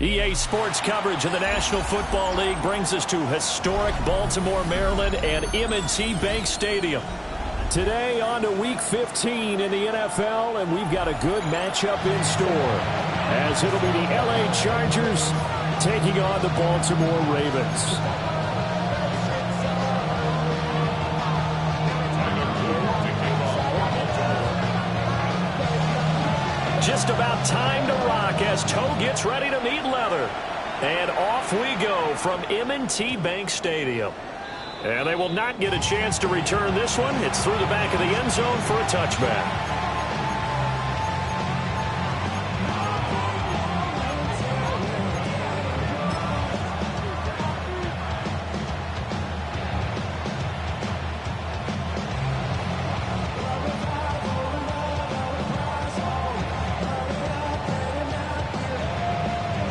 EA Sports coverage of the National Football League brings us to historic Baltimore, Maryland, and M&T Bank Stadium. Today on to Week 15 in the NFL, and we've got a good matchup in store, as it'll be the LA Chargers taking on the Baltimore Ravens. Just about time to rock as toe gets ready to meet leather. And off we go from M&T Bank Stadium. And they will not get a chance to return this one. It's through the back of the end zone for a touchback.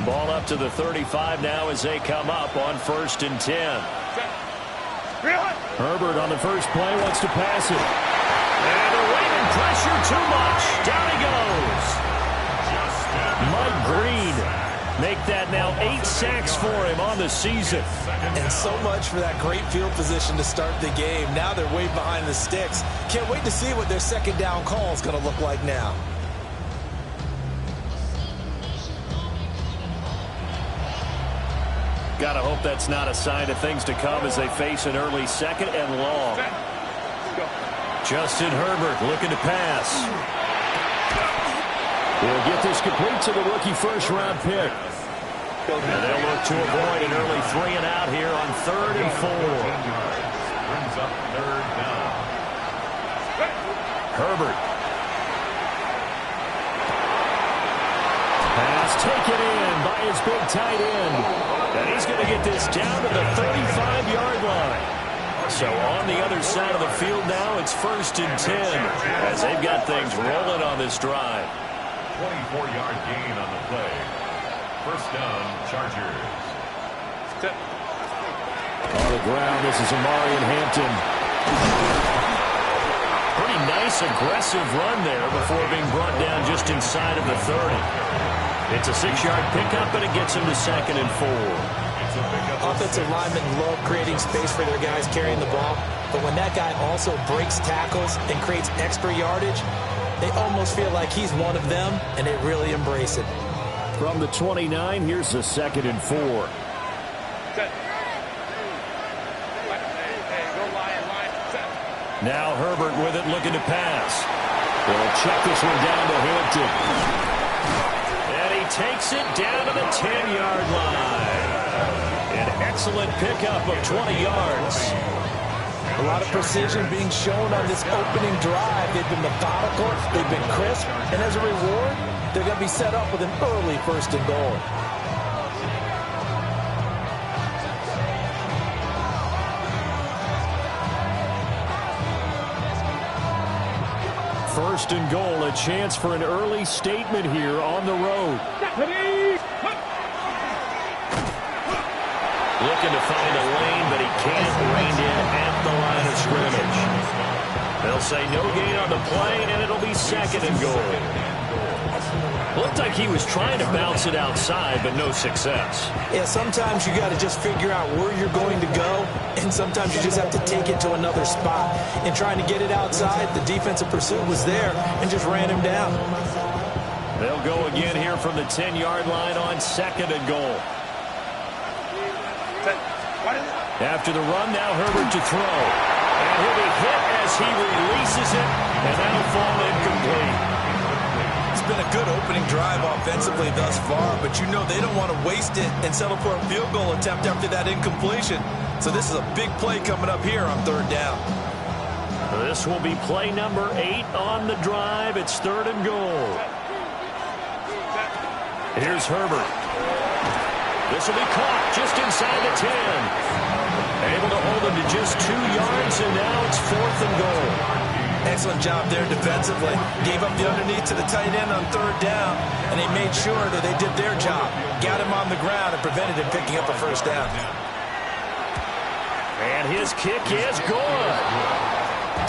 Ball up to the 35 now as they come up on 1st and 10. Herbert on the first play wants to pass it. And they're waiting pressure too much. Down he goes. Mike Green make that now 8 sacks for him on the season. And so much for that great field position to start the game. Now they're way behind the sticks. Can't wait to see what their second down call is going to look like now. Gotta hope that's not a sign of things to come as they face an early second and long. Justin Herbert looking to pass. We'll get this complete to the rookie first-round pick. And they'll look to avoid an early 3 and out here on 3rd and 4. Brings up 3rd down. Herbert. Pass taken in by his big tight end. And he's going to get this down to the 35-yard line. So on the other side of the field now, it's 1st and 10 as they've got things rolling on this drive. 24-yard gain on the play. 1st down, Chargers. On the ground, this is Amari Hampton. Pretty nice, aggressive run there before being brought down just inside of the 30. It's a 6-yard pickup, and it gets him to 2nd and 4. Offensive linemen love creating space for their guys carrying the ball, but when that guy also breaks tackles and creates extra yardage, they almost feel like he's one of them, and they really embrace it. From the 29, here's the 2nd and 4. Now Herbert with it, looking to pass. They'll check this one down to Hampton. Takes it down to the 10-yard line. An excellent pickup of 20 yards. A lot of precision being shown on this opening drive. They've been methodical, they've been crisp, and as a reward, they're going to be set up with an early 1st and goal. First and goal, a chance for an early statement here on the road. Looking to find a lane, but he can't rein in at the line of scrimmage. They'll say no gain on the play, and it'll be 2nd and goal. Looked like he was trying to bounce it outside, but no success. Yeah, sometimes you got to just figure out where you're going to go, and sometimes you just have to take it to another spot. In trying to get it outside, the defensive pursuit was there and just ran him down. They'll go again here from the 10-yard line on 2nd and goal. After the run, now Herbert to throw. And he'll be hit as he releases it, and that'll fall incomplete. It's been a good opening drive offensively thus far, but you know they don't want to waste it and settle for a field goal attempt after that incompletion. So this is a big play coming up here on 3rd down. This will be play number 8 on the drive. It's 3rd and goal. Here's Herbert. This will be caught just inside the 10. Able to hold him to just 2 yards, and now it's 4th and goal. Excellent job there defensively. Gave up the underneath to the tight end on 3rd down, and they made sure that they did their job. Got him on the ground and prevented him picking up a 1st down. And his kick is good.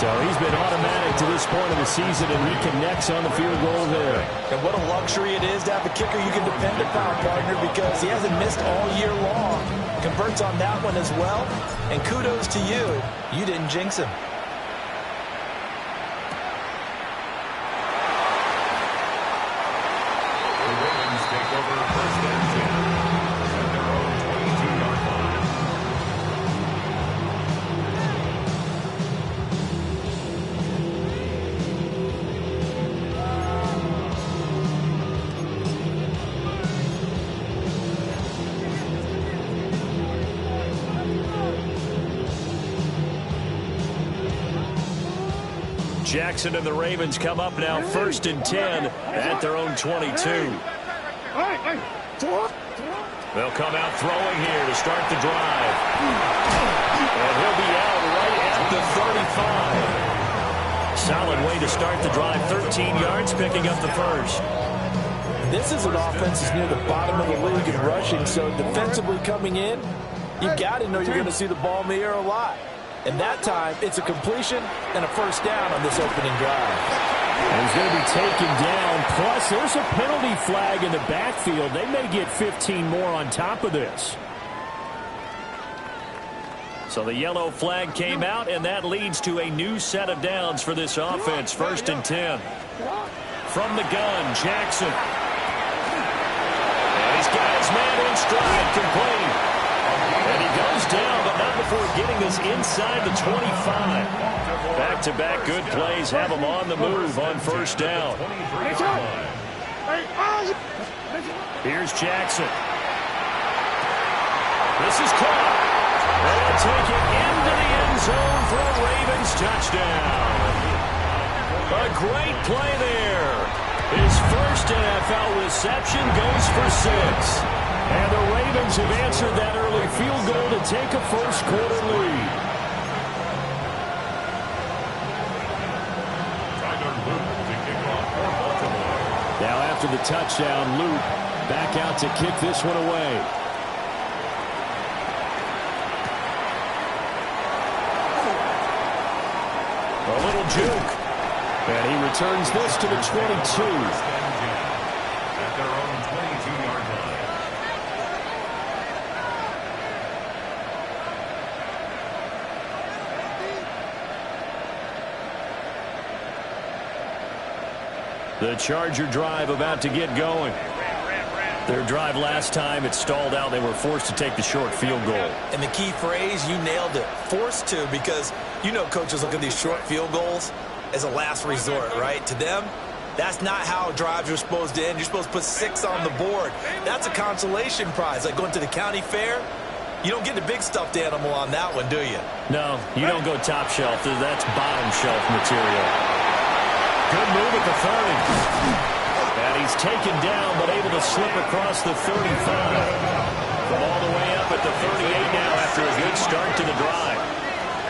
So he's been automatic to this point of the season, and he connects on the field goal there. And what a luxury it is to have a kicker you can depend upon, partner, because he hasn't missed all year long. Converts on that one as well. And kudos to you. You didn't jinx him. The Ravens take over first and 10 at their own 22-yard line. Jackson and the Ravens come up now first and 10 at their own 22. They'll come out throwing here to start the drive. And he'll be out right at the 35. Solid way to start the drive. 13 yards, picking up the first. This is an offense that's near the bottom of the league in rushing, so defensively coming in, you've got to know you're going to see the ball in the air a lot. And that time, it's a completion and a first down on this opening drive. And he's going to be taken down. Plus, there's a penalty flag in the backfield. They may get 15 more on top of this. So the yellow flag came out, and that leads to a new set of downs for this offense. First and 10. From the gun, Jackson. And he's got his man in stride, complete. And he goes down, but not before getting us inside the 25. Back-to-back good plays have him on the move on first down. Here's Jackson. This is caught. They'll take it into the end zone for a Ravens touchdown. A great play there. His first NFL reception goes for 6. And the Ravens have answered that early field goal to take a first-quarter lead. Now after the touchdown, Luke back out to kick this one away. A little juke. And he returns this to the 22. At their own 22-yard line. The Charger drive about to get going. Their drive last time, it stalled out. They were forced to take the short field goal. And the key phrase, you nailed it, forced to, because you know coaches look at these short field goals as a last resort, right? To them, that's not how drives are supposed to end. You're supposed to put 6 on the board. That's a consolation prize. Like going to the county fair, you don't get the big stuffed animal on that one, do you? No, you don't go top shelf. That's bottom shelf material. Good move at the 30. And he's taken down, but able to slip across the 35. From all the way up at the 38 now after a good start to the drive.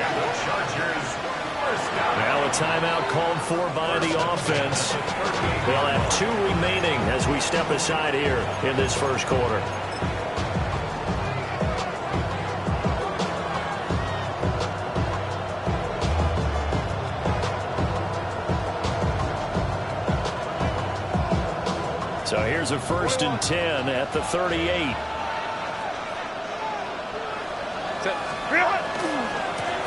And the Chargers first down. Now a timeout called for by the offense. They'll have 2 remaining as we step aside here in this first quarter. So here's a first and 10 at the 38.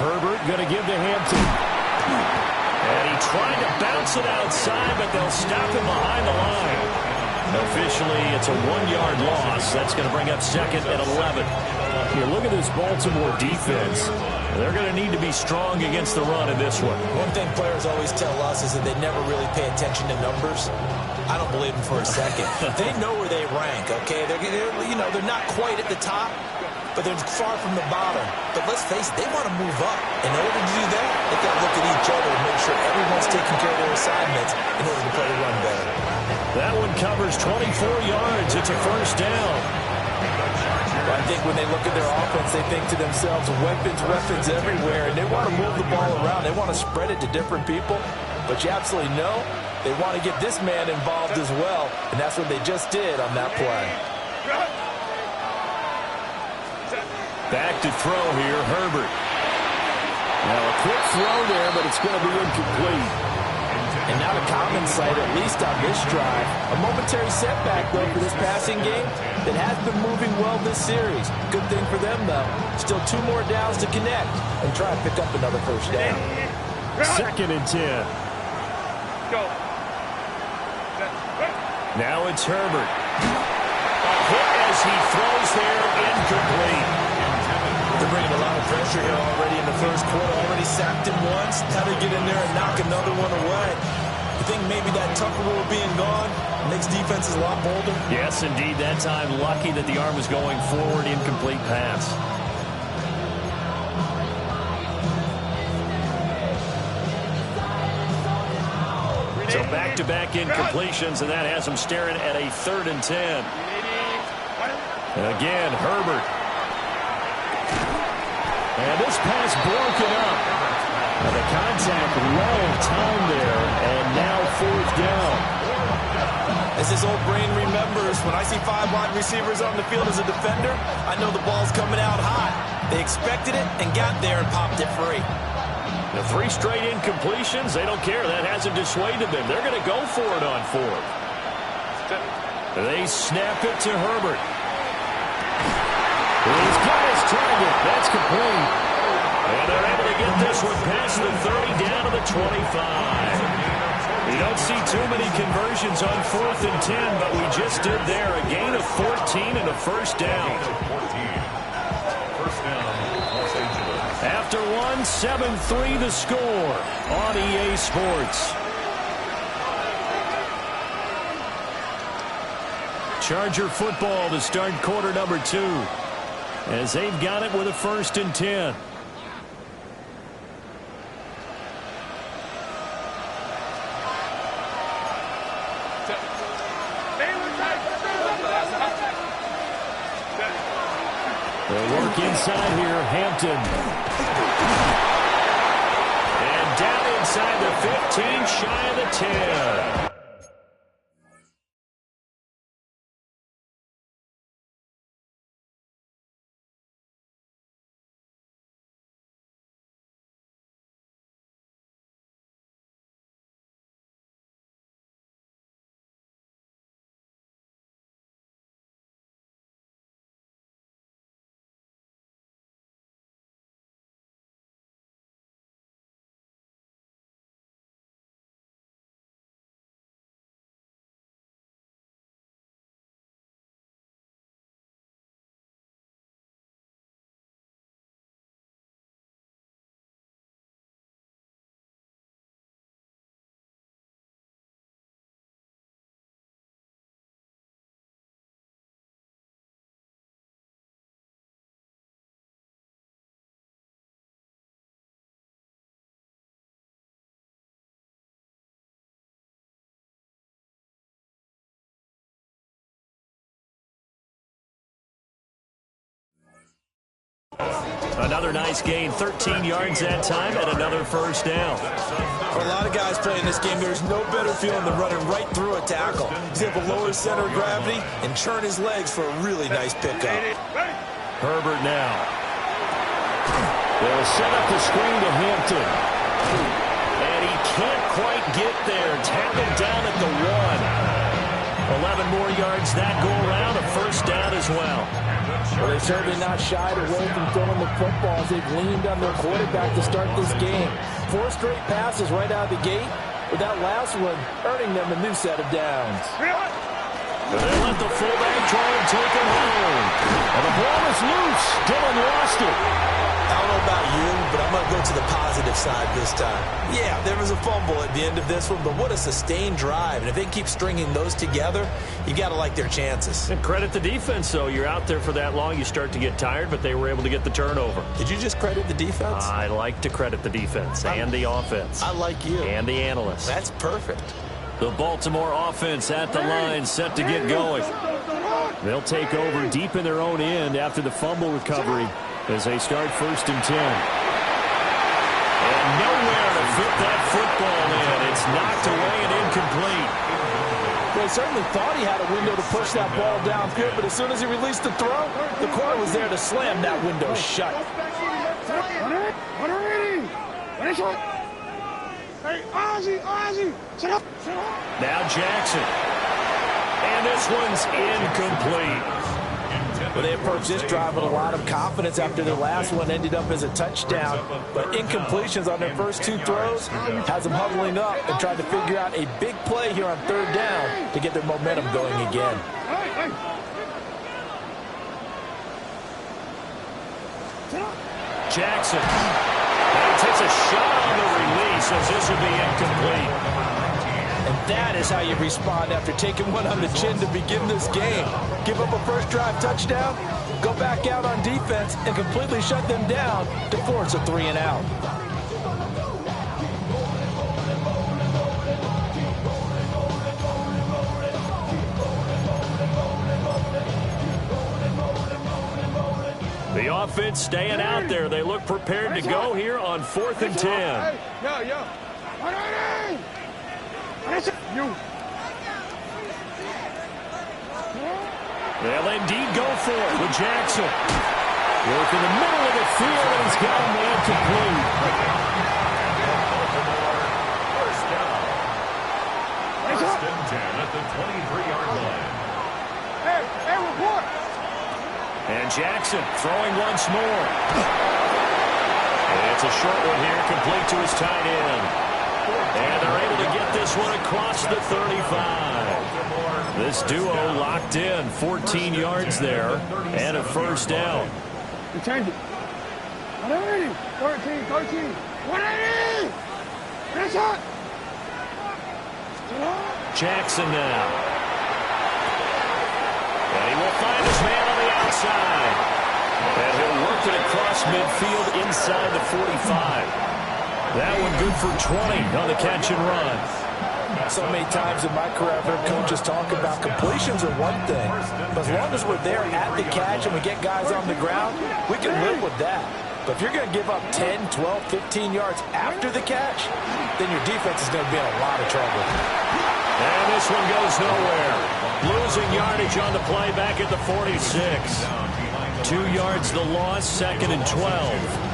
Herbert going to give to Hampton. And he tried to bounce it outside, but they'll stop him behind the line. Officially, it's a 1-yard loss. That's going to bring up second and 11. Here, look at this Baltimore defense. They're going to need to be strong against the run in this one. One thing players always tell us is that they never really pay attention to numbers. I don't believe them for a second. They know where they rank, okay? They're not quite at the top, but they're far from the bottom. But let's face it, they want to move up. In order to do that, they've got to look at each other and make sure everyone's taking care of their assignments in order to play the run better. That one covers 24 yards. It's a first down. I think when they look at their offense, they think to themselves, weapons everywhere, and they want to move the ball around. They want to spread it to different people. But you absolutely know they want to get this man involved as well, and that's what they just did on that play. Back to throw here, Herbert. Now a quick throw there, but it's going to be incomplete. And not a common sight, at least on this drive. A momentary setback, though, for this passing game that has been moving well this series. Good thing for them, though. Still 2 more downs to connect and try to pick up another first down. 2nd and 10. Go. Now it's Herbert. A hit as he throws there, incomplete. They're bringing a lot of pressure here already in the first quarter. Already sacked him once. How to get in there and knock another one away. You think maybe that Tucker rule being gone makes defenses a lot bolder? Yes, indeed. That time, lucky that the arm was going forward. Incomplete pass. So back-to-back incompletions, and that has them staring at a 3rd and 10. And again, Herbert. And this pass broken up. And the contact well timed there, and now 4th down. As his old brain remembers, when I see 5 wide receivers on the field as a defender, I know the ball's coming out hot. They expected it and got there and popped it free. The 3 straight incompletions, they don't care. That hasn't dissuaded them. They're going to go for it on 4th. They snap it to Herbert. He's got his target. That's complete. And they're able to get this one past the 30 down to the 25. You don't see too many conversions on 4th and 10, but we just did there. A gain of 14 and a first down. After 1, 7-3 the score on EA Sports. Charger football to start quarter number 2. As they've got it with a 1st and 10. They'll work inside here, Hampton. And down inside the 15, shy of the 10. Another nice gain, 13 yards that time, and another first down. For a lot of guys playing this game, there's no better feeling than running right through a tackle. He's able to lower his center of gravity and churn his legs for a really nice pickup. Herbert now. They'll set up the screen to Hampton. And he can't quite get there. Tackled down at the 1. 11 more yards that go around, a first down as well. Well, they've certainly not shied away from throwing the football as they've leaned on their quarterback to start this game. 4 straight passes right out of the gate, with that last one earning them a new set of downs. And they let the fullback try and take it home. And the ball is loose. Dillon lost it. I don't know about you, but I'm going to go to the positive side this time. Yeah, there was a fumble at the end of this one, but what a sustained drive. And if they keep stringing those together, you got to like their chances. And credit the defense, though. You're out there for that long, you start to get tired, but they were able to get the turnover. Did you just credit the defense? I like to credit the defense and the offense. I like you. And the analysts. That's perfect. The Baltimore offense at the line, set to get going. They'll take over deep in their own end after the fumble recovery as they start 1st and 10. And nowhere to fit that football in. It's knocked away and incomplete. Well, he certainly thought he had a window to push that ball downfield, but as soon as he released the throw, the corner was there to slam that window shut. Now Jackson. And this one's incomplete. Well, they approached this drive with a lot of confidence after their last one ended up as a touchdown. But incompletions on their first two throws has them huddling up and trying to figure out a big play here on third down to get their momentum going again. Jackson. And he takes a shot on the release as this will be incomplete. And that is how you respond after taking one on the chin to begin this game. Give up a first drive touchdown, go back out on defense, and completely shut them down to force a 3-and-out. The offense staying out there. They look prepared to go here on 4th and 10. They'll indeed go for it with Jackson. Work in the middle of the field, and he's got him incomplete. First down. First and 10 at the 23-yard line. Hey, report. And Jackson throwing once more. And it's a short one here, complete to his tight end. And they're able to get this one across the 35. This duo locked in, 14 yards there, and a first down. You change it. 180, 13. 180! Finish it! Jackson now. And he will find his man on the outside. And he'll work it across midfield inside the 45. That one good for 20 on the catch and run. So many times in my career, I've heard coaches talk about completions are one thing, but as long as we're there at the catch and we get guys on the ground, we can live with that. But if you're going to give up 10, 12, 15 yards after the catch, then your defense is going to be in a lot of trouble. And this one goes nowhere. Losing yardage on the play back at the 46. 2 yards the loss, 2nd and 12.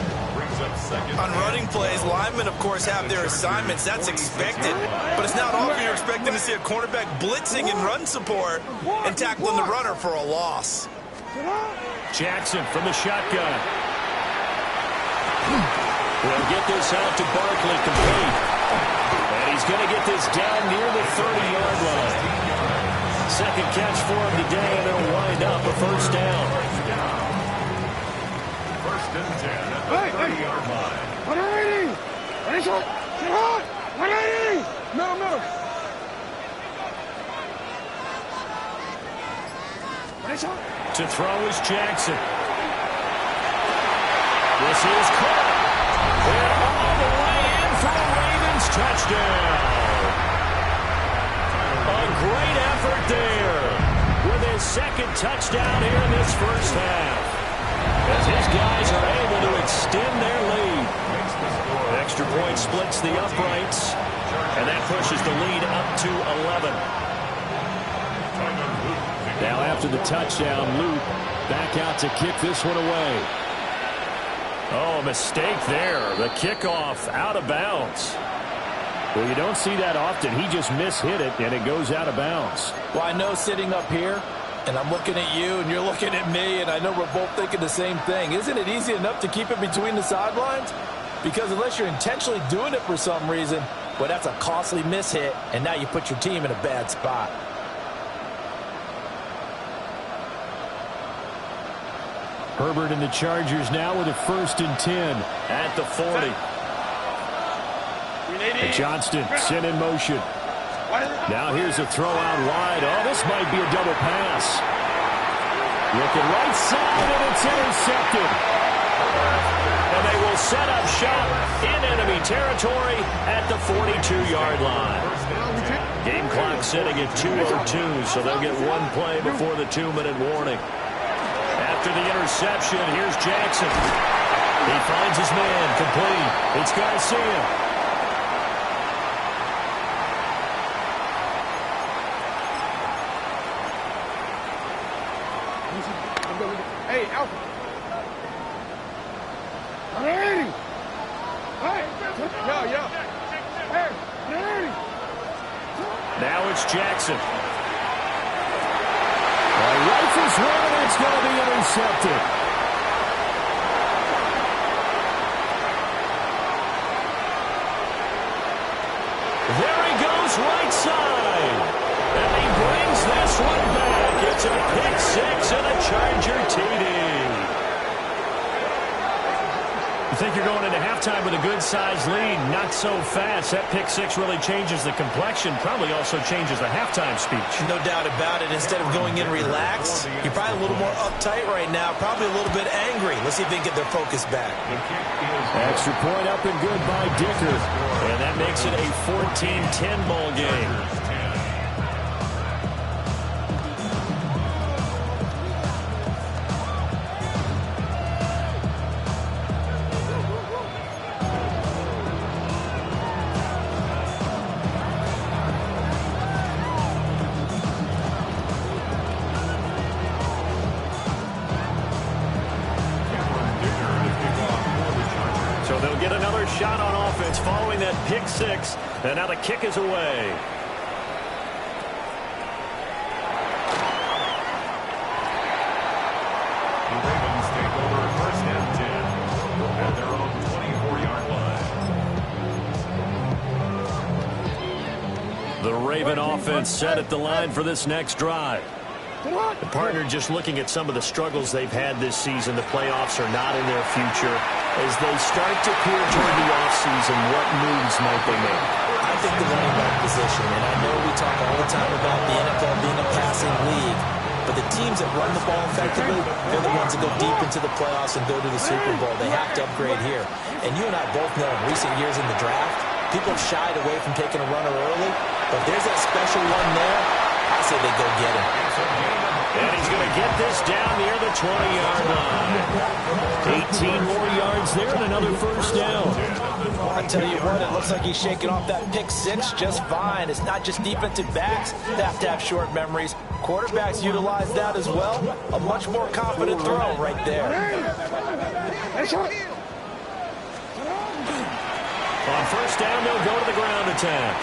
On running plays, linemen, of course, have their assignments. That's expected. But it's not often you're expecting to see a cornerback blitzing in run support and tackling the runner for a loss. Jackson from the shotgun. We'll get this out to Barkley, complete. And he's going to get this down near the 30-yard line. Second catch for him today, and it'll wind up a first down. First and 10 at the 30-yard line. 180! Finish it! 180! No. Finish it! To throw is Jackson. This is caught. And all the way in for a Ravens touchdown. A great effort there with his second touchdown here in this first half. As his guys are able to extend their lead. Extra point splits the uprights, and that pushes the lead up to 11. Now after the touchdown, Luke back out to kick this one away. Oh, mistake there. The kickoff out of bounds. Well, you don't see that often. He just mishit it, and it goes out of bounds. Well, I know sitting up here, and I'm looking at you, and you're looking at me, and I know we're both thinking the same thing. Isn't it easy enough to keep it between the sidelines? Because unless you're intentionally doing it for some reason, well, that's a costly mishit, and now you put your team in a bad spot. Herbert and the Chargers now with a 1st and 10 at the 40. And Johnston sent in motion. Now here's a throw out wide. Oh, this might be a double pass. Looking right side, and it's intercepted. And they will set up shop in enemy territory at the 42-yard line. Game clock sitting at 2:02, so they'll get one play before the 2-minute warning. After the interception, here's Jackson. He finds his man, complete. It's Garcia. Hey, Alpha. 180! Hey! Yeah. Hey, hey. Now it's Jackson. Rifles one, and it's going to be intercepted. There he goes, right side. And he brings this one back. It's a pick six and a Charger TD. You think you're going into halftime with a good-sized lead, not so fast. That pick six really changes the complexion, probably also changes the halftime speech. No doubt about it. Instead of going in relaxed, you're probably a little more uptight right now, probably a little bit angry. Let's see if they can get their focus back. Extra point up and good by Dicker. And that makes it a 14-10 ball game. Shot on offense following that pick six, and now the kick is away. The Ravens take over first and 10 at their own 24-yard line. The Raven offense set at the line for this next drive. The partner just looking at some of the struggles they've had this season. The playoffs are not in their future. As they start to peer toward the offseason, what moves might they make? I think the running back position, and I know we talk all the time about the NFL being a passing league, but the teams that run the ball effectively, they're the ones that go deep into the playoffs and go to the Super Bowl. They have to upgrade here. And you and I both know in recent years in the draft, people have shied away from taking a runner early, but there's that special one there. I say they go get him. And he's going to get this down near the 20-yard line. 18 more yards there and another first down. I tell you what, it looks like he's shaking off that pick six just fine. It's not just defensive backs that have to have short memories. Quarterbacks utilize that as well. A much more confident throw right there. On first down, they'll go to the ground attack.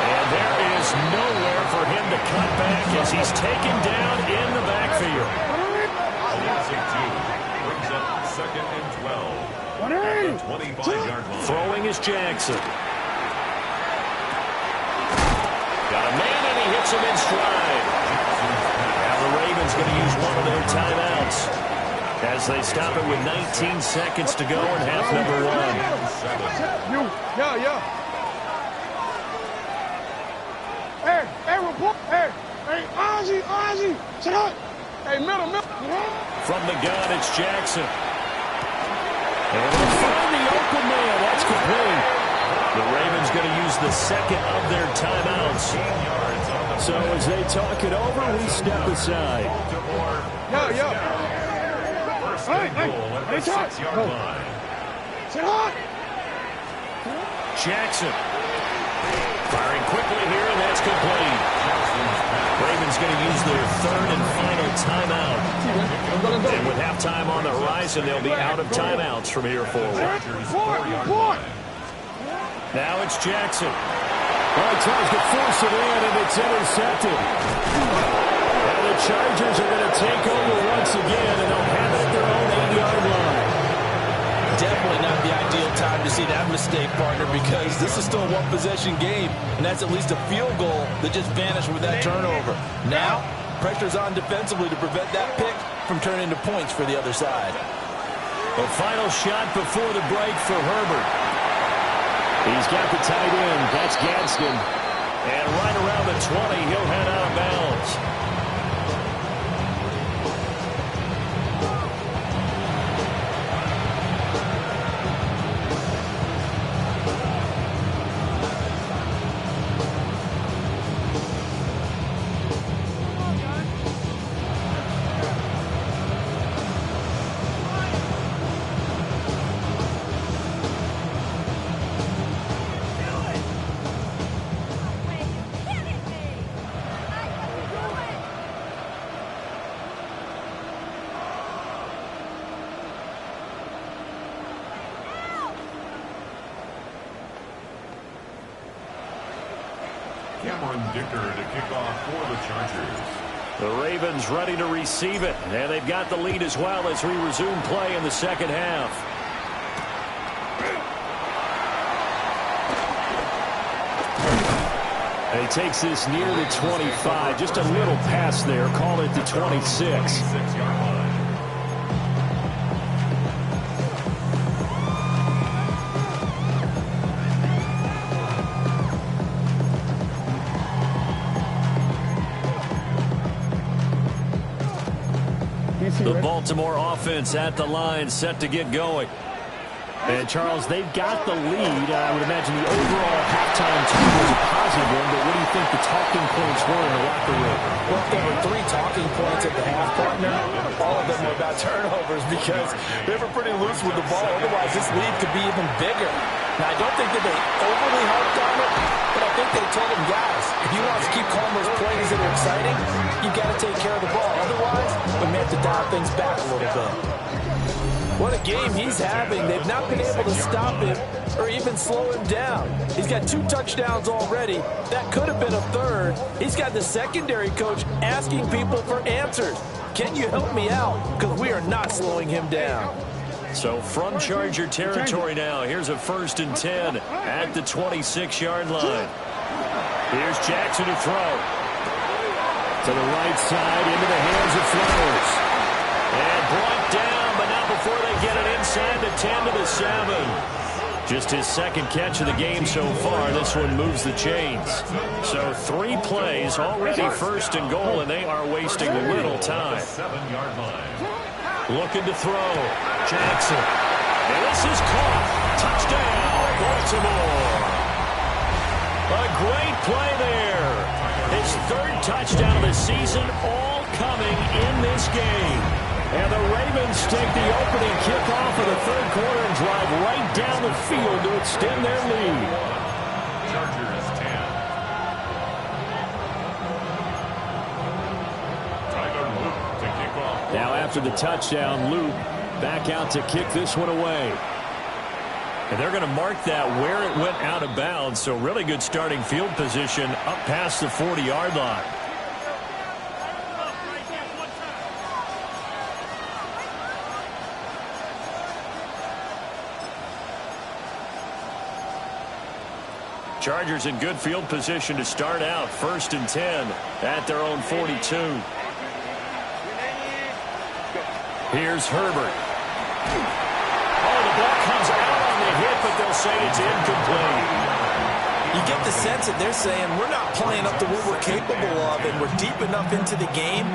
And there is nowhere for him to cut back as he's taken down in the backfield. A loss of 2 brings up second and 12 at the 25-yard line. Throwing is Jackson. Got a man and he hits him in stride. Now the Ravens going to use one of their timeouts as they stop it with 19 seconds to go in half number one. Yeah. Hey, report. Hey, Ozzy, sit up. Hey, middle. From the gun, it's Jackson. And they'll find the open man. That's complete. The Ravens going to use the second of their timeouts. So as they talk it over, we step aside. Yeah. Hey, shot. Sit up. Jackson. Firing quickly here, and that's complete. Ravens going to use their third and final timeout. And with halftime on the horizon, they'll be out of timeouts from here forward. Now it's Jackson. Well, he tries to force it in, and it's intercepted. And the Chargers are going to take over once again, and they'll have it at their own 8-yard line. Definitely not the ideal time to see that mistake, partner, because this is still a one-possession game, and that's at least a field goal that just vanished with that turnover. Now, pressure's on defensively to prevent that pick from turning into points for the other side. The final shot before the break for Herbert. He's got the tight end. That's Gadsden. And right around the 20, he'll head out of bounds. Cameron Dicker to kick off for the Chargers. The Ravens ready to receive it, and they've got the lead as well as we resume play in the second half. And he takes this near the 25, just a little pass there, call it the 26. The Baltimore offense at the line, set to get going. And, Charles, they've got the lead. I would imagine the overall halftime tone was a positive one, but what do you think the talking points were in the locker room? Well, there were 3 talking points at the half, partner. All of them were about turnovers because they were pretty loose with the ball. Otherwise, this lead could be even bigger. Now, I don't think that they overly harped on it, but I think they told them, guys, if you want us to keep calling those plays that are exciting, you've got to take care of the ball. Otherwise, we may have to dial things back a little bit. What a game he's having. They've not been able to stop him or even slow him down. He's got 2 touchdowns already. That could have been a third. He's got the secondary coach asking people for answers. Can you help me out? Because we are not slowing him down. So from Charger territory now, here's a 1st and 10 at the 26-yard line. Here's Jackson to throw. To the right side, into the hands of Flowers. And brought down, but not before they get it inside the 10 to the 7. Just his 2nd catch of the game so far. This one moves the chains. So 3 plays, already 1st and goal, and they are wasting little time. 7-yard line. Looking to throw. Jackson. And this is caught. Touchdown, Baltimore. A great play there. His 3rd touchdown of the season, all coming in this game. And the Ravens take the opening kickoff of the 3rd quarter and drive right down the field to extend their lead. Chargers 10. Tyler Luke to kick off. Now after the touchdown, Luke back out to kick this one away. And they're going to mark that where it went out of bounds. So really good starting field position up past the 40-yard line. Chargers in good field position to start out. 1st and 10 at their own 42. Here's Herbert. Oh, the ball comes out on the hit, but they'll say it's incomplete. You get the sense that they're saying we're not playing up to what we're capable of, and we're deep enough into the game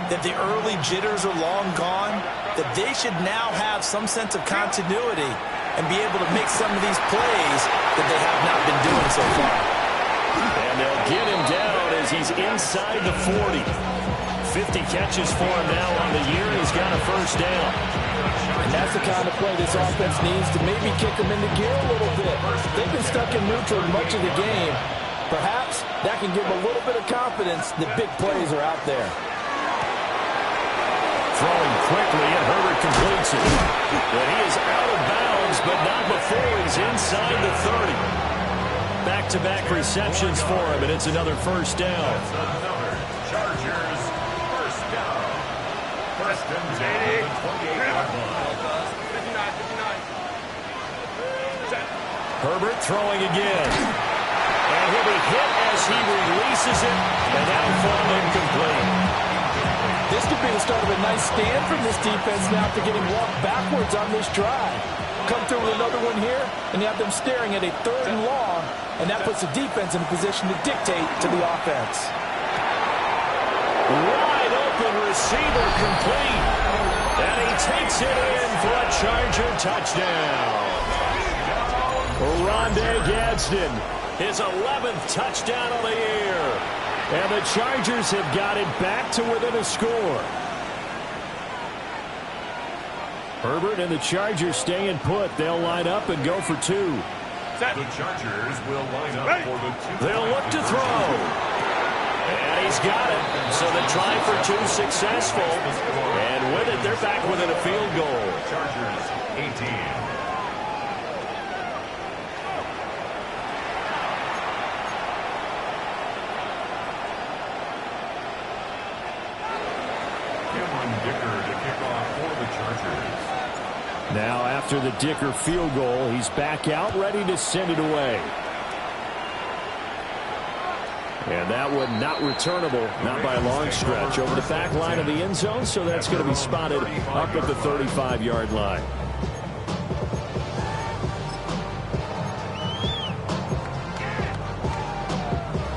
that the early jitters are long gone, that they should now have some sense of continuity and be able to make some of these plays that they have not been doing so far. And they'll get him down as he's inside the 40. 50 catches for him now on the year. He's got a 1st down. And that's the kind of play this offense needs to maybe kick them into gear a little bit. They've been stuck in neutral much of the game. Perhaps that can give them a little bit of confidence that big plays are out there. Throwing quickly, and Herbert completes it. But he is out of bounds, but not before he's inside the 30. Back-to-back receptions for him, and it's another 1st down. Another Chargers 1st down. 1st and 10 at the 28-yard line. Herbert throwing again. And he'll be hit as he releases it, and that'll fall incomplete. This could be the start of a nice stand from this defense now after getting walked backwards on this drive. Come through with another one here, and you have them staring at a 3rd and long, and that puts the defense in a position to dictate to the offense. Wide open receiver complete. And he takes it in for a Charger touchdown. Rondé Gadsden, his 11th touchdown of the year. And the Chargers have got it back to within a score. Herbert and the Chargers staying put. They'll line up and go for 2. The Chargers will line up for the 2. They'll look to throw. And he's got it. So the try for 2 successful. And with it, they're back within a field goal. Chargers 18. Now after the Dicker field goal, he's back out ready to send it away. And that one not returnable, not by a long stretch, over the back line of the end zone, so that's going to be spotted up at the 35-yard line.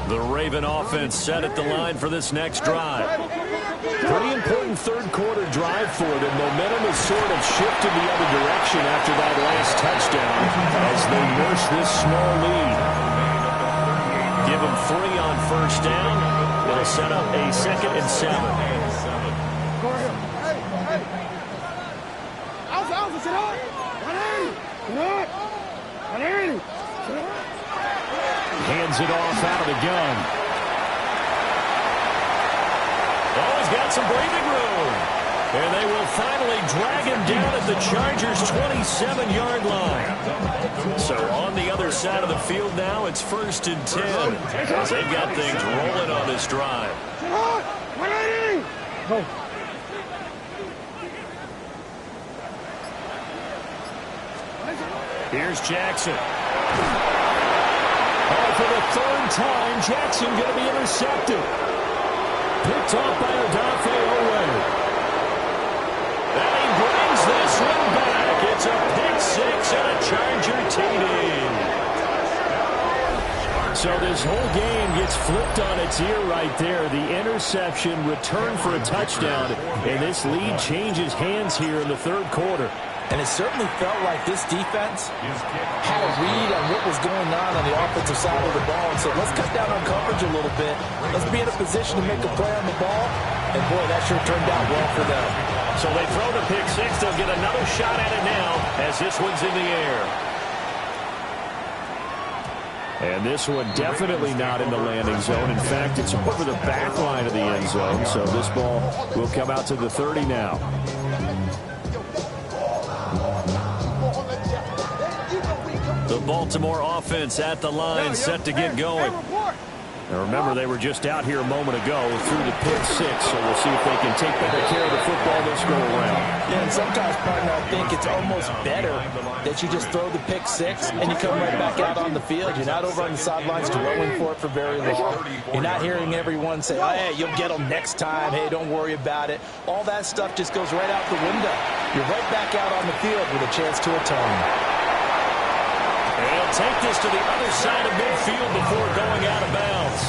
The Raven offense set at the line for this next drive. Pretty important third-quarter drive for them. Momentum has sort of shifted the other direction after that last touchdown as they nurse this small lead. Give them 3 on first down. It'll set up a 2nd and 7. Hands it off out of the gun. Oh, he's got some breathing room. And they will finally drag him down at the Chargers' 27-yard line. So on the other side of the field now, it's 1st and 10. As they've got things rolling on this drive. Here's Jackson. Oh, for the 3rd time, Jackson going to be intercepted. Picked off by Odafe Oweh. And he brings this one back. It's a pick 6 and a Charger TD. So this whole game gets flipped on its ear right there. The interception, return for a touchdown, and this lead changes hands here in the 3rd quarter. And it certainly felt like this defense had a read on what was going on the offensive side of the ball. And so let's cut down on coverage a little bit. Let's be in a position to make a play on the ball. And, boy, that sure turned out well for them. So they throw the pick 6. They'll get another shot at it now as this one's in the air. And this one definitely not in the landing zone. In fact, it's over the back line of the end zone. So this ball will come out to the 30 now. The Baltimore offense at the line, set to get going. Now remember, they were just out here a moment ago through the pick 6, so we'll see if they can take better care of the football this go around. Yeah, and sometimes, partner, I think it's almost better that you just throw the pick 6 and you come right back out on the field. You're not over on the sidelines dwelling for it for very long. You're not hearing everyone say, oh, hey, you'll get them next time. Hey, don't worry about it. All that stuff just goes right out the window. You're right back out on the field with a chance to atone. They'll take this to the other side of midfield before going out of bounds.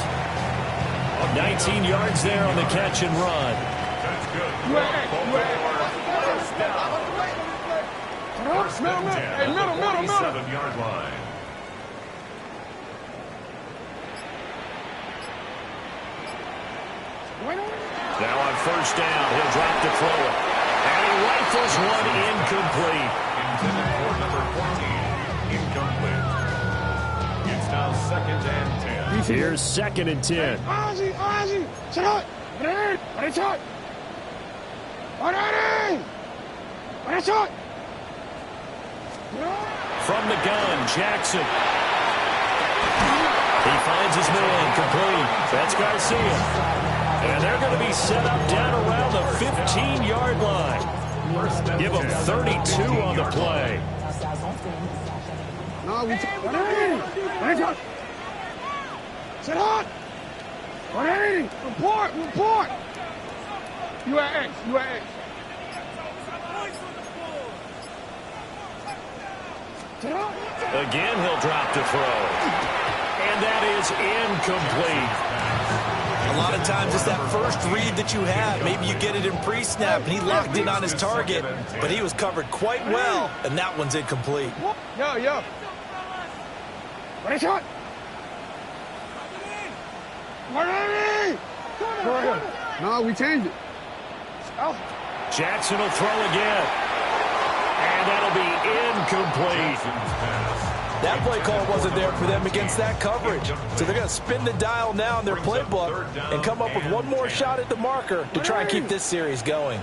19 yards there on the catch and run. That's good. First and 10 at the 47-yard line. Now on first down, he'll drop to throw it. And he rifles one incomplete. Intended for number 14. Incomplete. It's now 2nd and 10. Here's 2nd and 10. Ozzy, sit up. What is it? From the gun, Jackson. He finds his man, complete. That's Garcia. And they're going to be set up down around the 15-yard line. Give them 32 on the play. No, we take 180. Sit up. 180. Report. You at X. Sit up. Again, he'll drop to throw. And that is incomplete. A lot of times it's that first read that you have. Maybe you get it in pre-snap, and he locked in on his target, but he was covered quite well, and that one's incomplete. Yo. What is it? 180. No, we changed it. Jackson will throw again. And that'll be incomplete. That play call wasn't there for them against that coverage. So they're going to spin the dial now in their playbook and come up with one more shot at the marker to try and keep this series going.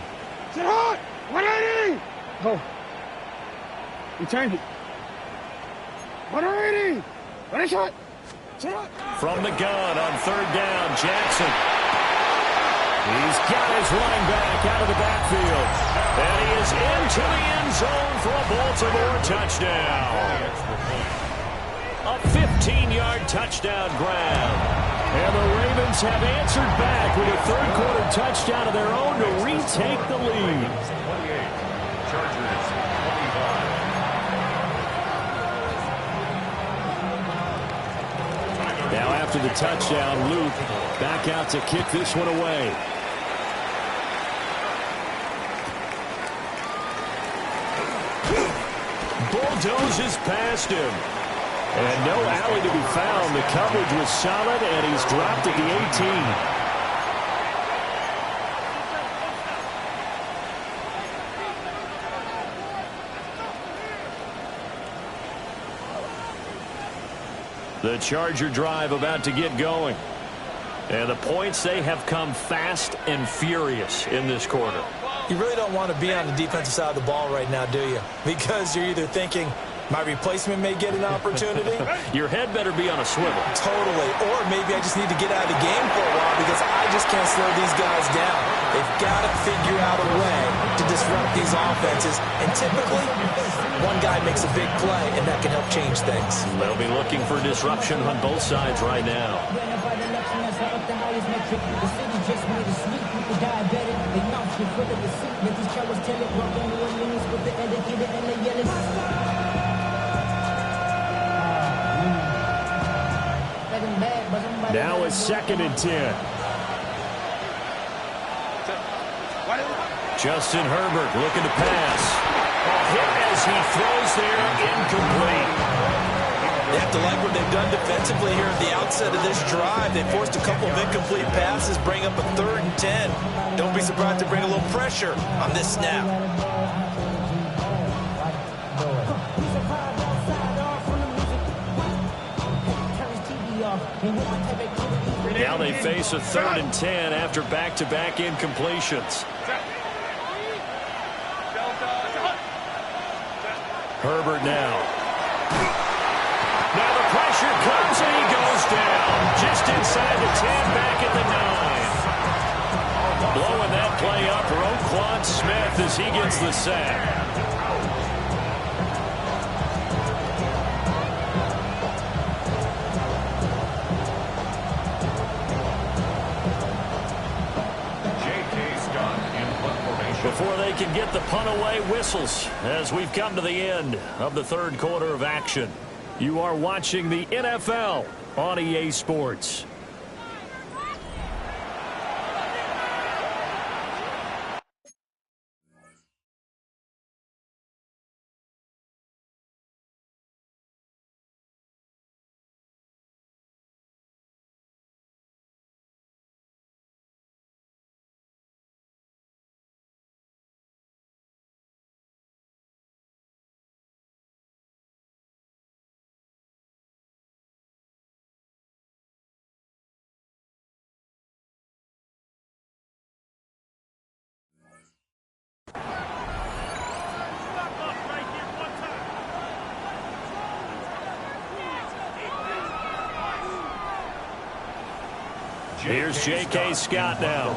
Sit hot! 180! Oh. We changed it. 180! What is it? From the gun on third down, Jackson. He's got his running back out of the backfield. And he is into the end zone for a Baltimore touchdown. A 15-yard touchdown grab. And the Ravens have answered back with a third-quarter touchdown of their own to retake the lead. 28. Chargers 25. Now after the touchdown, Luke back out to kick this one away. Bulldozes past him. And no alley to be found. The coverage was solid, and he's dropped at the 18. The Charger drive about to get going. And the points, they have come fast and furious in this quarter. You really don't want to be on the defensive side of the ball right now, do you? Because you're either thinking, my replacement may get an opportunity. Your head better be on a swivel. Totally. Or maybe I just need to get out of the game for a while because I just can't slow these guys down. They've got to figure out a way to disrupt these offenses. And typically, one guy makes a big play, and that can help change things. They'll be looking for disruption on both sides right now. Now it's 2nd and 10. Justin Herbert looking to pass. Hit as he throws there, incomplete. They have to like what they've done defensively here at the outset of this drive. They forced a couple of incomplete passes, bring up a 3rd and 10. Don't be surprised to bring a little pressure on this snap. Now they face a 3rd and 10 after back-to-back incompletions. Herbert now. Now the pressure comes and he goes down. Just inside the 10, back at the 9. Blowing that play up, Roquan Smith as he gets the sack. Before they can get the punt away, whistles as we've come to the end of the 3rd quarter of action. You are watching the NFL on EA Sports. Here's J.K. Scott now,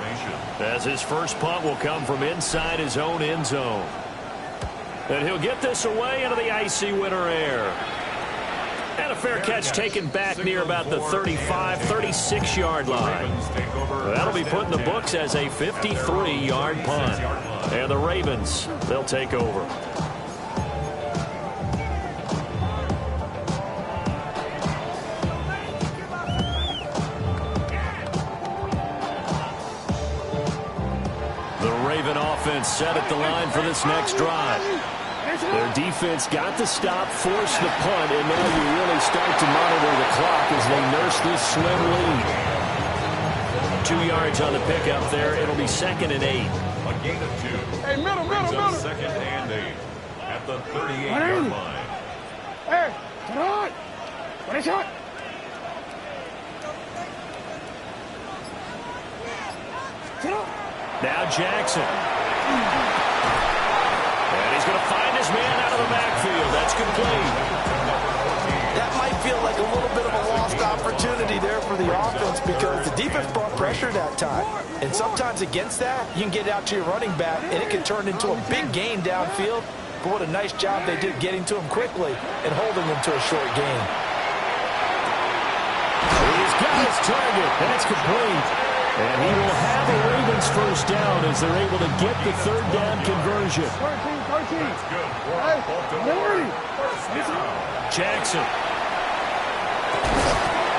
as his first punt will come from inside his own end zone. And he'll get this away into the icy winter air. And a fair catch taken back near about the 35, 36-yard line. That'll be put in the books as a 53-yard punt. And the Ravens, they'll take over. Offense set at the line for this next drive. Their defense got the stop, forced the punt, and now you really start to monitor the clock as they nurse this slim lead. 2 yards on the pickup there. It'll be 2nd and 8. A gain of 2. Hey, middle. 2nd and 8 at the 38-yard line. Hey, come on. What is it? Now Jackson. And he's going to find his man out of the backfield. That's complete. That might feel like a little bit of a lost opportunity there for the offense because the defense brought pressure that time. And sometimes against that, you can get out to your running back, and it can turn into a big gain downfield. But what a nice job they did getting to him quickly and holding him to a short gain. He's got his target. That's complete. And he will have the Ravens first down as they're able to get the third down conversion. 13. Hey, Jackson.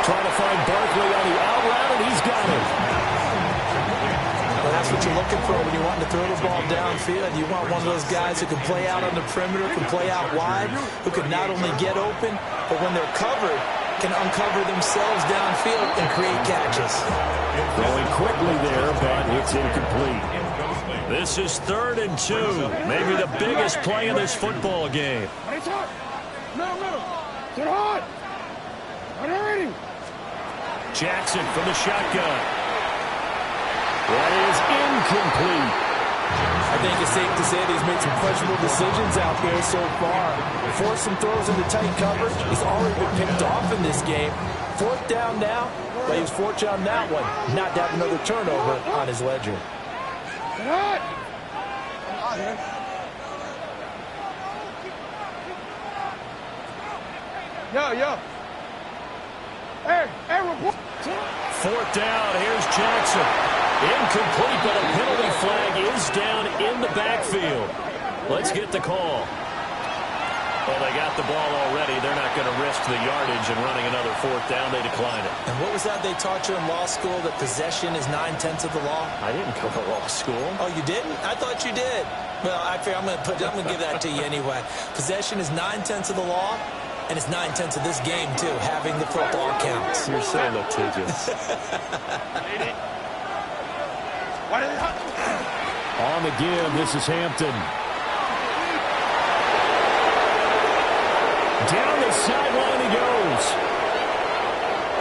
Trying to find Barkley on the out route, and he's got it. Well, that's what you're looking for when you want to throw the ball downfield. You want one of those guys who can play out on the perimeter, can play out wide, who can not only get open, but when they're covered, can uncover themselves downfield and create catches. Going quickly there, but it's incomplete. This is 3rd and 2. Maybe the biggest play in this football game. Jackson from the shotgun. That is incomplete. I think it's safe to say that he's made some questionable decisions out there so far. Forced some throws into tight coverage. He's already been picked off in this game. 4th down now, but he was fortunate on that one not to have another turnover on his ledger. Yo. Hey, report. 4th down, here's Jackson. Incomplete, but a penalty flag is down in the backfield. Let's get the call. Well, they got the ball already. They're not going to risk the yardage and running another 4th down. They decline it. And what was that they taught you in law school, that possession is 9/10 of the law? I didn't go to law school. Oh, you didn't? I thought you did. Well, I figure I'm going to give that to you anyway. Possession is 9/10 of the law, and it's 9/10 of this game, too, having the football counts. You're so litigious. On the give, this is Hampton. Down the sideline he goes.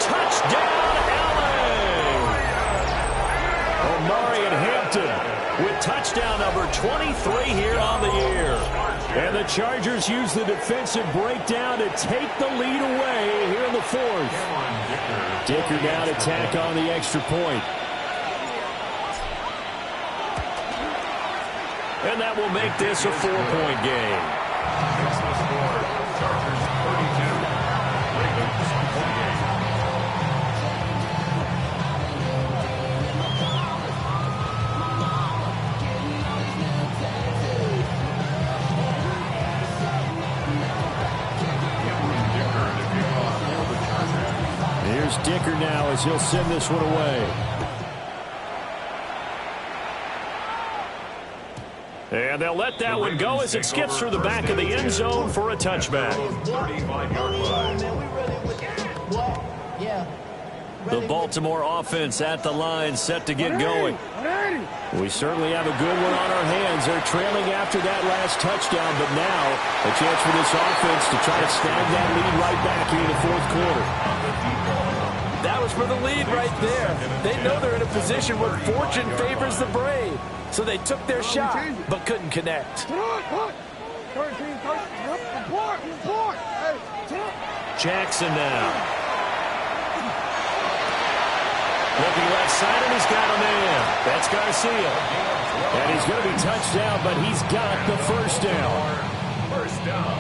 Touchdown, LA! Omari and Hampton with touchdown number 23 here on the year. And the Chargers use the defensive breakdown to take the lead away here in the 4th. Dicker now to tack on the extra point. And that will make this a 4-point game. Chargers 32, Ravens 28. Here's Dicker now as he'll send this one away. And they'll let that one go as it skips through the back of the end zone for a touchback. 35-yard line. The Baltimore offense at the line, set to get going. We certainly have a good one on our hands. They're trailing after that last touchdown, but now a chance for this offense to try to snag that lead right back here in the 4th quarter. That was for the lead right there. They know they're in a position where fortune favors the brave. So they took their shot, but couldn't connect. Jackson now. Looking left side, and he's got a man. That's Garcia. And he's going to be touched down, but he's got the first down.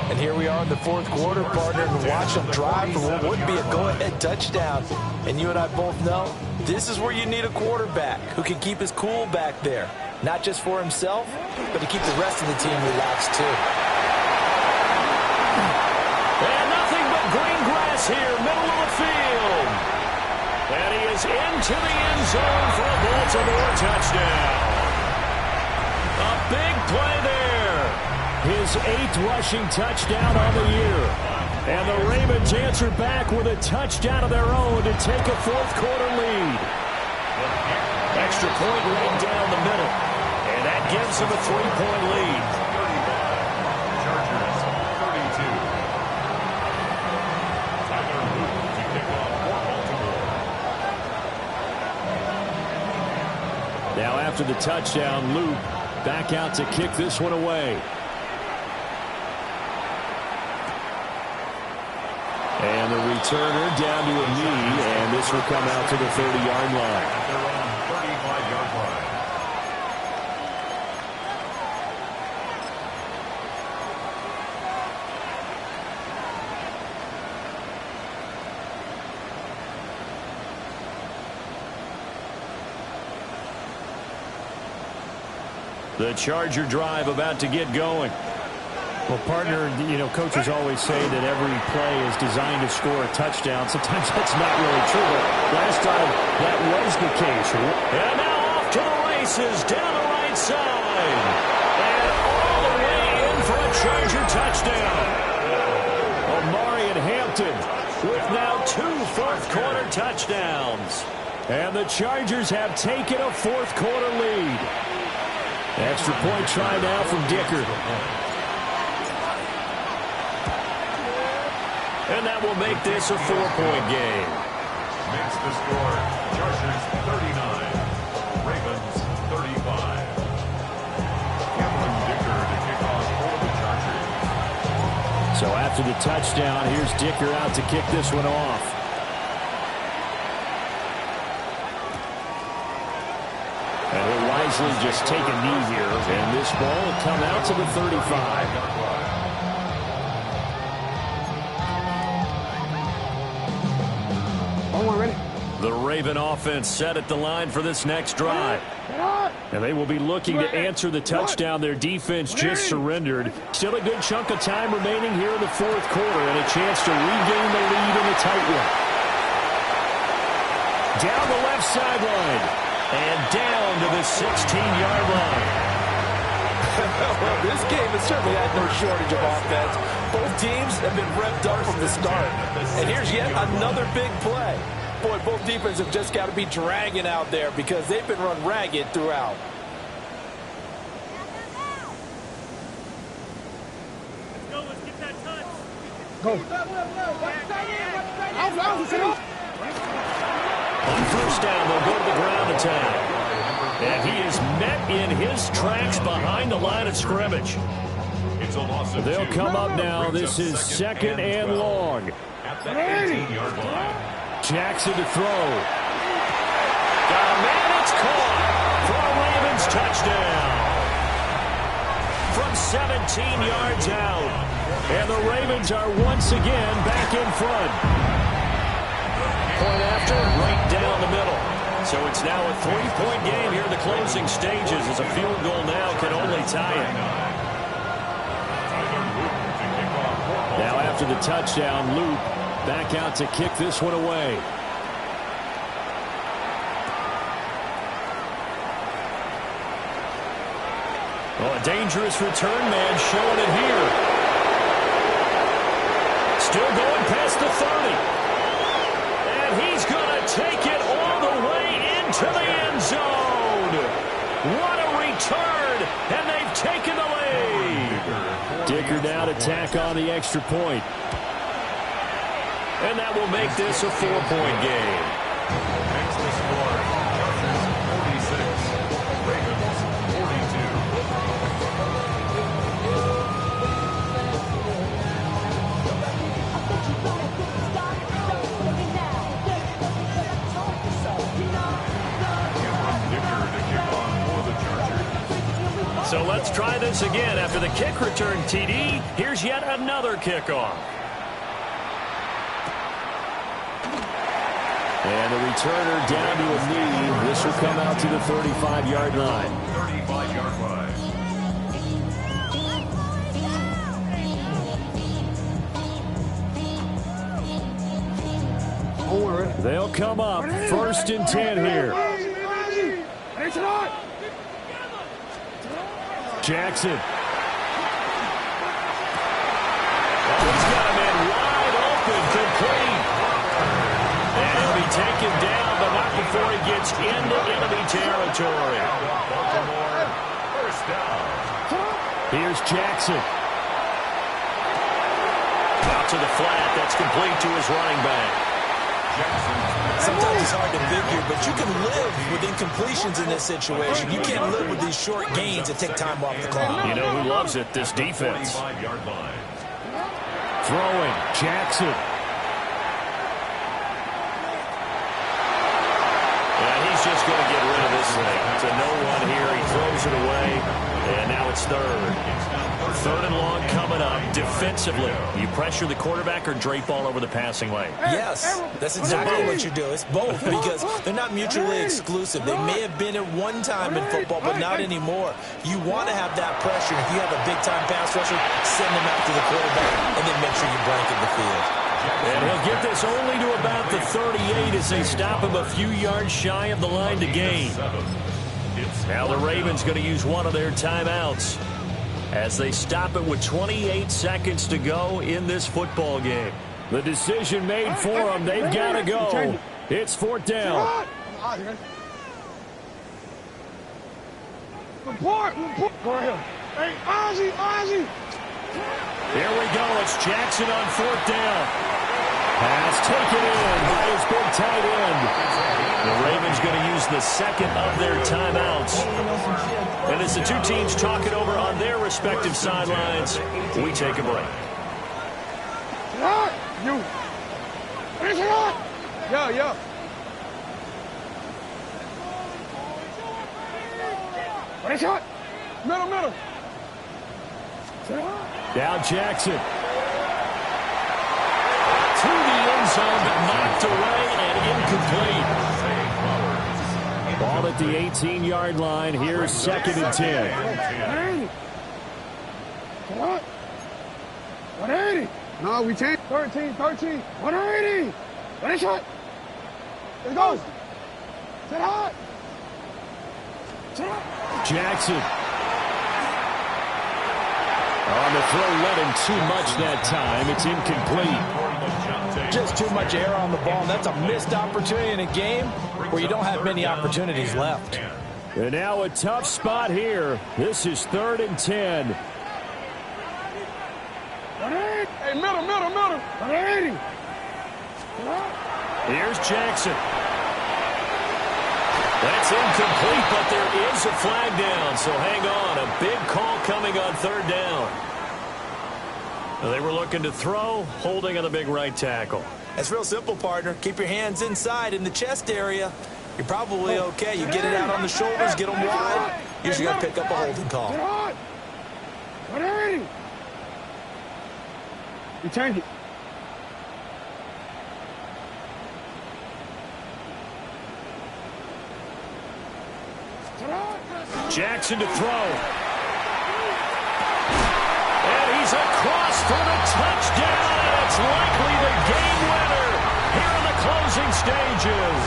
And here we are in the 4th quarter, partner, and watch them drive for what would be a go-ahead touchdown. And you and I both know this is where you need a quarterback who can keep his cool back there. Not just for himself, but to keep the rest of the team relaxed, too. And nothing but green grass here, middle of the field. And he is into the end zone for a Baltimore touchdown. A big play there. His 8th rushing touchdown on the year. And the Ravens answer back with a touchdown of their own to take a 4th quarter lead. Extra point right down the middle. And that gives them a 3-point lead. Chargers 32. Tyler Luke to kick off for Baltimore. Now after the touchdown, Luke back out to kick this one away. And the returner down to a knee, And this will come out to the 30-yard line. At their own 35-yard line. The Charger drive about to get going. Well, partner, you know, coaches always say that every play is designed to score a touchdown. Sometimes that's not really true, but last time that was the case. And now off to the races down the right side. And all the way in for a Charger touchdown. Omarion Hampton with now 2 fourth-quarter touchdowns. And the Chargers have taken a fourth-quarter lead. Extra point try now from Dicker. And that will make this a 4-point game. Makes the score Chargers 39, Ravens 35. Cameron Dicker to kick off for the Chargers. So after the touchdown, here's Dicker out to kick this one off. And he'll wisely just take a knee here. And this ball will come out to the 35. The Raven offense set at the line for this next drive. And they will be looking to answer the touchdown their defense just surrendered. Still a good chunk of time remaining here in the fourth quarter and a chance to regain the lead in the tight one. Down the left sideline and down to the 16-yard line. Well, this game has certainly had no shortage of offense. Both teams have been revved up from the start. And here's yet another big play. Boy, both defenses have just got to be dragging out there because they've been run ragged throughout. Let's go. Let's get that touch. Go. On first down, they'll go to the ground attack. And he is met in his tracks behind the line of scrimmage. It's a loss of They'll 2. come up now. This is second and 12. long. At the 18-yard line. Jackson to throw. Got a man, it's caught for a Ravens touchdown. From 17 yards out. And the Ravens are once again back in front. Point after, right down the middle. So it's now a 3-point game here in the closing stages as a field goal now can only tie it. Now after the touchdown, Luke back out to kick this one away. Oh, a dangerous return man showing it here. Still going past the 30. And he's going to take it all the way into the end zone. What a return, and they've taken the lead. Dicker now to tack on the extra point. And that will make this a 4-point game. Makes the score Chargers 46, Ravens 42. So let's try this again. After the kick return TD, here's yet another kickoff. And the returner down to a knee. This will come out to the 35-yard line. 35-yard line. They'll come up first and 10 here. Jackson. He's got a man wide open, complete. And he'll be taken down, but not before he gets into enemy territory. Baltimore, first down. Here's Jackson. Out to the flat. That's complete to his running back. Sometimes it's hard to figure, but you can live with incompletions in this situation. You can't live with these short gains that take time off the clock. You know who loves it? This defense. 45-yard line. Throwing. Jackson. everything. It's a no-1 here. He throws it away, and now it's third. Third and long coming up. Defensively, you pressure the quarterback or drape all over the passing lane? Yes, that's exactly what you do. It's both because they're not mutually exclusive. They may have been at one time in football, but not anymore. You want to have that pressure. If you have a big-time pass rusher, send them out to the quarterback, and then make sure you blanket the field. And he'll get this only to about the 38 as they stop him a few yards shy of the line to gain. Now the Ravens going to use one of their timeouts as they stop it with 28 seconds to go in this football game. The decision made for them. They've got to go. It's fourth down. Report. Go ahead. Hey, Ozzie. Here we go. It's Jackson on fourth down. Pass taken in by his big tight end. The Ravens going to use the second of their timeouts. And as the two teams talk it over on their respective sidelines, we take a break. You. Yeah. Middle. Now Jackson. To the end zone, but knocked away and incomplete. Ball at the 18-yard line. Here's second and 10. 180. No, we changed. 13. 180. Ready, shot. Let's go. Set hot. Jackson. On the throw, led him too much that time. It's incomplete. Just too much air on the ball, and that's a missed opportunity in a game where you don't have many opportunities left. And now a tough spot here. This is third and 10. Hey, middle. 180. Here's Jackson. That's incomplete, but there is a flag down, so hang on. A big call coming on third down. They were looking to throw, holding on the big right tackle. It's real simple, partner. Keep your hands inside in the chest area. You're probably okay. You get it out on the shoulders, get them wide. Usually got to pick up a holding call. 180. You change it. Jackson to throw. And he's across for the touchdown, and it's likely the game winner here in the closing stages.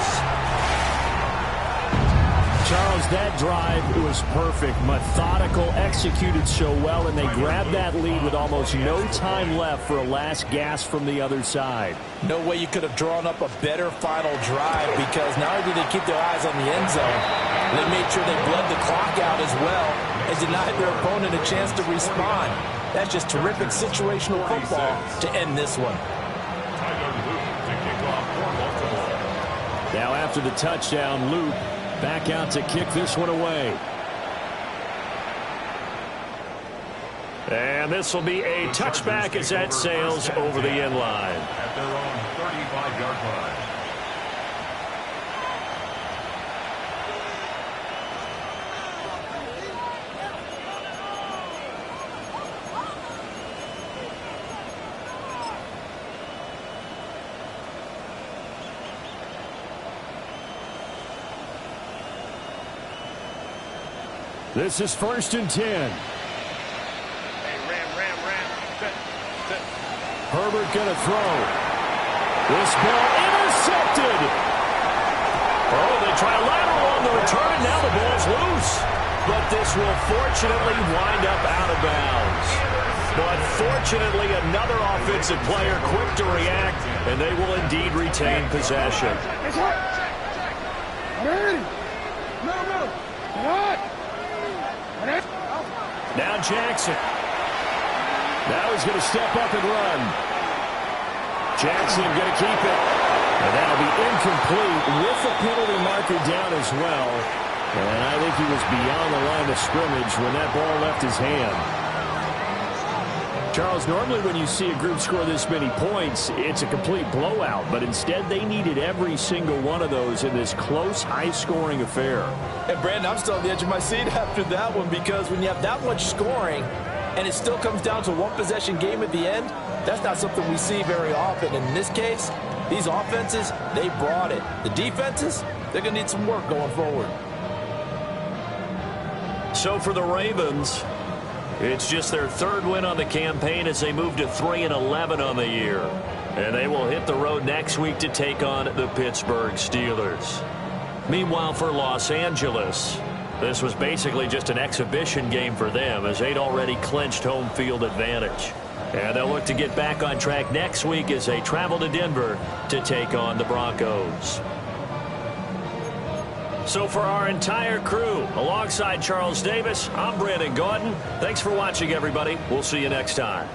Charles, that drive was perfect. Methodical, executed so well, and they grabbed that lead with almost no time left for a last gasp from the other side. No way you could have drawn up a better final drive because not only did they keep their eyes on the end zone, they made sure they bled the clock out as well and denied their opponent a chance to respond. That's just terrific situational football to end this one. Now after the touchdown, Luke back out to kick this one away. And this will be a touchback as that sails over the end line. At their own 35-yard line. This is first and 10. Hey, ram. Herbert going to throw. This ball intercepted. Oh, they try a lateral on the return, and now the ball's loose. But this will fortunately wind up out of bounds. But fortunately, another offensive player quick to react, and they will indeed retain possession. Now Jackson. Now he's going to step up and run. Jackson going to keep it. And that'll be incomplete with the penalty marker down as well. And I think he was beyond the line of scrimmage when that ball left his hand. Charles, normally when you see a group score this many points, it's a complete blowout. But instead, they needed every single one of those in this close, high-scoring affair. And, Brandon, I'm still on the edge of my seat after that one because when you have that much scoring and it still comes down to a one-possession game at the end, that's not something we see very often. And in this case, these offenses, they brought it. The defenses, they're going to need some work going forward. So for the Ravens, it's just their third win on the campaign as they move to 3-11 on the year. And they will hit the road next week to take on the Pittsburgh Steelers. Meanwhile, for Los Angeles, this was basically just an exhibition game for them as they'd already clinched home field advantage. And they'll look to get back on track next week as they travel to Denver to take on the Broncos. So for our entire crew, alongside Charles Davis, I'm Brandon Gaudin. Thanks for watching, everybody. We'll see you next time.